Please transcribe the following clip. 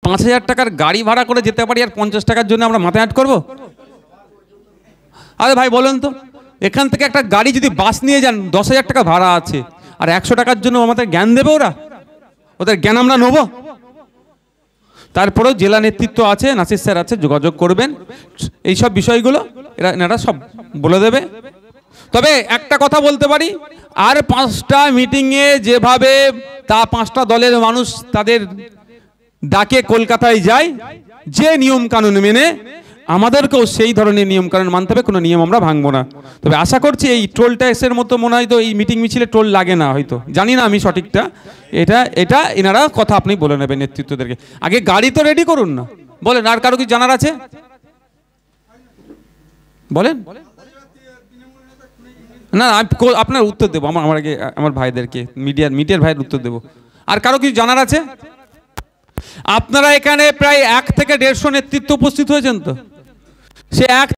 5,000 টাকার গাড়ি ভাড়া করে যেতে পারি আর 50 টাকার জন্য আমরা মাথা হাট করবো? আরে ভাই বলুন তো, এখান থেকে একটা গাড়ি যদি বাস নিয়ে যান 10,000 টাকা ভাড়া আছে, আর 100 টাকার জন্য আমাদের জ্ঞান দেবে ওরা? ওদের জ্ঞান আমরা নেবো? তারপরেও জেলা নেতৃত্ব আছে, নাসির স্যার আছে, যোগাযোগ করবেন, এইসব বিষয়গুলো এনারা সব বলে দেবে। তবে একটা কথা বলতে পারি, আর 5টা মিটিংয়ে যেভাবে 5টা দলের মানুষ তাদের ডাকে কলকাতায় যায়, যে নিয়ম কানুন মেনে, আমাদেরকেও সেই ধরনের নিয়ম কানুন মানতে হবে, কোনো নিয়ম আমরা ভাঙবো না। তবে আশা করছি এই টোল ট্যাক্সের মতো মনে হয় তো এই মিটিং মিছিলে টোল লাগে না, হয়তো জানি না আমি সঠিকটা। এটা এনারা কথা আপনি বলে নেবেন নেতৃত্বদেরকে। আগে গাড়ি তো রেডি করুন না। বলেন, আর কারো কি জানার আছে? বলেন না, আপনার উত্তর দেবো, আমার ভাইদেরকে, মিডিয়ার ভাইয়ের উত্তর দেবো। আর কারো কিছু জানার আছে? আপনারা এখানে প্রায় 1 থেকে 150 নেতৃত্ব উপস্থিত হয়েছেন, তো সে 1